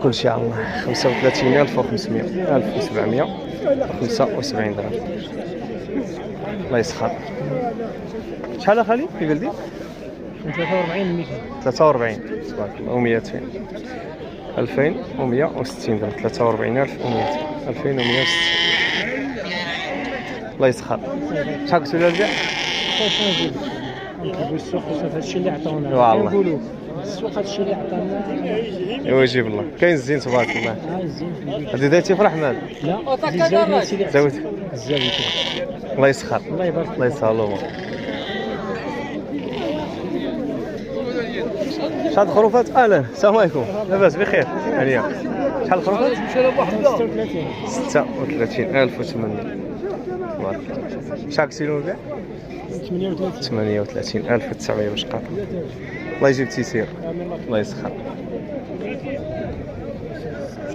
كل شيء على الله. 35,500 1775 درهم. الله يسخر. شحال اخالي في بلدي؟ 43 200. 43 تبارك الله و200. 2160 درهم. 43,100. 2160. الله يسخر. شحال قلتوا لي البيع؟ نكتبوا السوق هذا الشيء اللي عطاونا. والله. نقولوا السوق هذا الشيء اللي عطانا. ايوا يجيب الله. كاين الزين تبارك الله. الزين. هادي دايتي في الرحمن. لا زاوية سيدي. زاوية. الزاوية. الله يسخر. الله يبارك. الله يسهلوا. شحال الخروفات؟ اهلا السلام عليكم. لاباس بخير؟ هانيه. شحال الخروفات؟ 36,800. تبارك الله. شحال كيلو البيع؟ 38,900 باش قاطع. الله يجيب التيسير. الله يسخر.